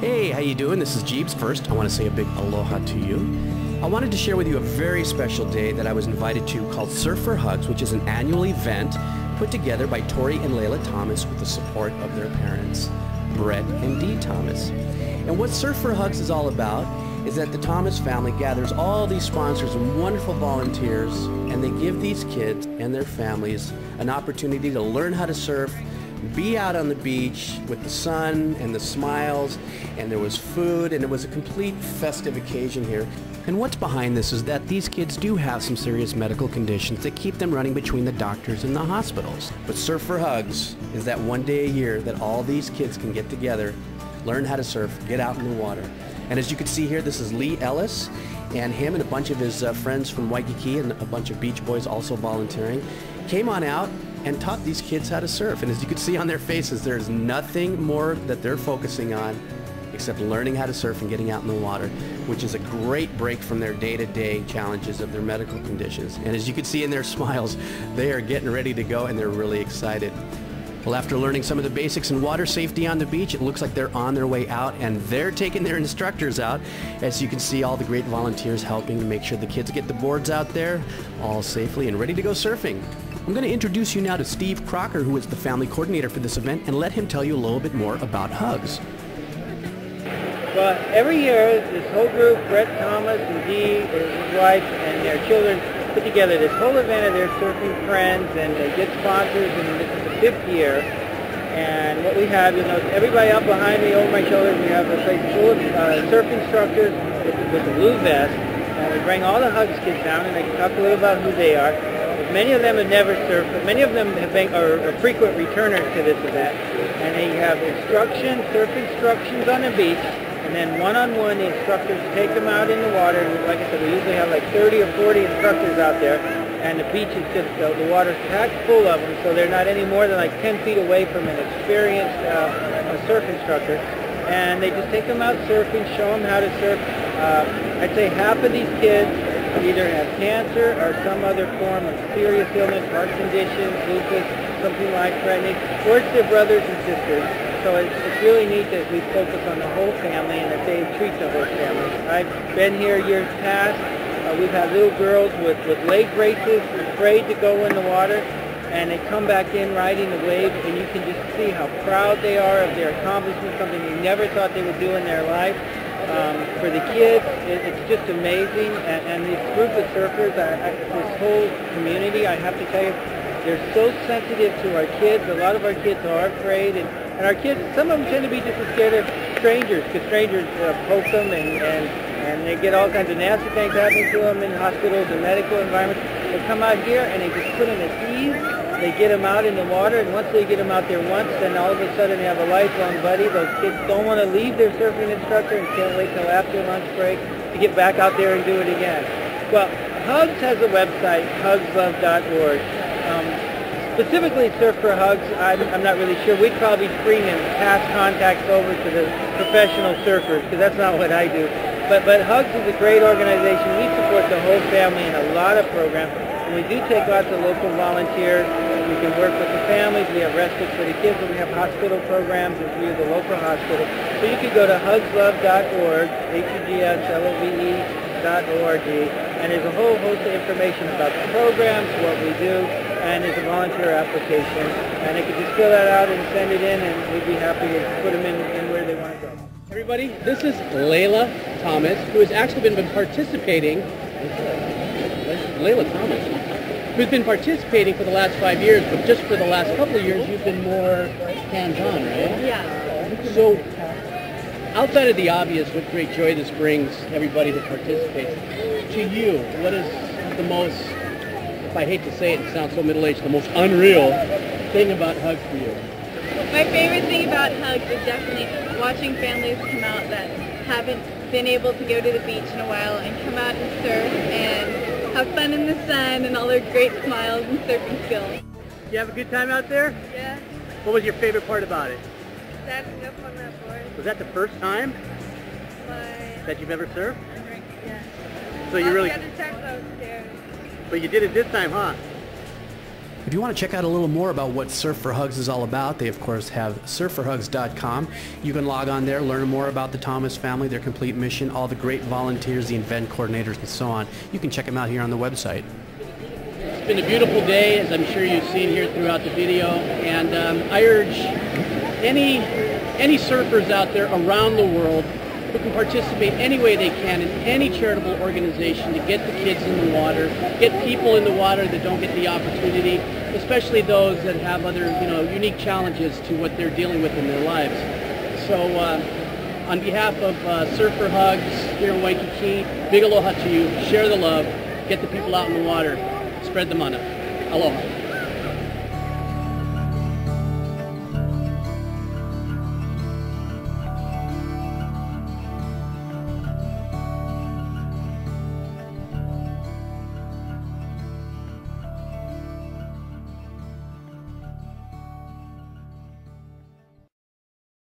Hey, how you doing? This is Jeebs. First, I want to say a big aloha to you. I wanted to share with you a very special day that I was invited to called Surf4Hugs, which is an annual event put together by Tori and Layla Thomas with the support of their parents, Brett and Dee Thomas. And what Surf4Hugs is all about is that the Thomas family gathers all these sponsors and wonderful volunteers, and they give these kids and their families an opportunity to learn how to surf, be out on the beach with the sun and the smiles, and there was food, and it was a complete festive occasion here. And what's behind this is that these kids do have some serious medical conditions that keep them running between the doctors and the hospitals. But Surf4Hugs is that one day a year that all these kids can get together, learn how to surf, get out in the water. And as you can see here, this is Lee Ellis, and him and a bunch of his friends from Waikiki and a bunch of beach boys also volunteering, came on out and taught these kids how to surf. And as you can see on their faces, there's nothing more that they're focusing on except learning how to surf and getting out in the water, which is a great break from their day-to-day challenges of their medical conditions. And as you can see in their smiles, they are getting ready to go and they're really excited. Well, after learning some of the basics in water safety on the beach, it looks like they're on their way out, and they're taking their instructors out. As you can see, all the great volunteers helping to make sure the kids get the boards out there all safely and ready to go surfing. I'm going to introduce you now to Steve Crocker, who is the family coordinator for this event, and let him tell you a little bit more about Hugs. Well, every year, this whole group, Brett Thomas and Dee, his wife, and their children, put together this whole event of their surfing friends, and they get sponsors, and this is the 5th year. And what we have, you'll notice everybody up behind me, over my shoulders, we have a place full of surf instructors with the blue vest, and we bring all the Hugs kids down, and I can talk a little about who they are. Many of them have never surfed, but many of them have been, are frequent returners to this event. And they have instruction, surf instructions on the beach, and then one-on-one the instructors take them out in the water. And like I said, we usually have like 30 or 40 instructors out there, and the beach is just, the water's packed full of them, so they're not any more than like 10 feet away from an experienced surf instructor. And they just take them out surfing, show them how to surf. I'd say half of these kids either have cancer or some other form of serious illness, heart conditions, lupus, something life-threatening, or it's their brothers and sisters. So it's really neat that we focus on the whole family and that they treat the whole family. I've been here years past. We've had little girls with leg braces, afraid to go in the water, and they come back in riding the wave, and you can just see how proud they are of their accomplishment, something they never thought they would do in their life. For the kids, it's just amazing, and this group of surfers, this whole community, I have to tell you, they're so sensitive to our kids. A lot of our kids are afraid, and our kids, some of them tend to be just as scared of strangers, because strangers poke them, and they get all kinds of nasty things happening to them in hospitals and medical environments. They come out here, and they just put them at ease. They get them out in the water, and once they get them out there once, then all of a sudden they have a lifelong buddy. Those kids don't want to leave their surfing instructor and can't wait till after lunch break to get back out there and do it again. Well, Hugs has a website, hugslove.org. Specifically Surf4Hugs, I'm not really sure. We'd probably screen and pass contacts over to the professional surfers, because that's not what I do. But Hugs is a great organization. We support the whole family in a lot of programs. And we do take lots of local volunteers. We can work with the families. We have respite for the kids, and we have hospital programs in 3 of the local hospitals. So you could go to hugslove.org, HUGSLOVE.org, and there's a whole host of information about the programs, what we do, and there's a volunteer application. And they could just fill that out and send it in, and we'd be happy to put them in where they want to go. Everybody, this is Layla Thomas, who has actually been participating. Layla Thomas, who's been participating for the last 5 years, but just for the last couple of years, you've been more hands-on, right? Yeah. So, outside of the obvious, what great joy this brings everybody that participates, to you, what is the most, if I hate to say it, it sounds so middle-aged, the most unreal thing about Hugs for you? My favorite thing about Hugs is definitely watching families come out that haven't been able to go to the beach in a while and come out and surf and have fun in the sun and all their great smiles and surfing skills. You have a good time out there? Yeah. What was your favorite part about it? Standing up on that board. Was that the first time that you've ever surfed? Yeah. So you really... The other times I was scared. But you did it this time, huh? If you want to check out a little more about what Surf4Hugs is all about, they of course have surf4hugs.com. You can log on there, learn more about the Thomas family, their complete mission, all the great volunteers, the event coordinators, and so on. You can check them out here on the website. It's been a beautiful day, as I'm sure you've seen here throughout the video, and I urge any surfers out there around the world who can participate any way they can in any charitable organization to get the kids in the water, get people in the water that don't get the opportunity, especially those that have other, unique challenges to what they're dealing with in their lives. So on behalf of Surf4Hugs here in Waikiki, big aloha to you, share the love, get the people out in the water, spread the mana. Aloha.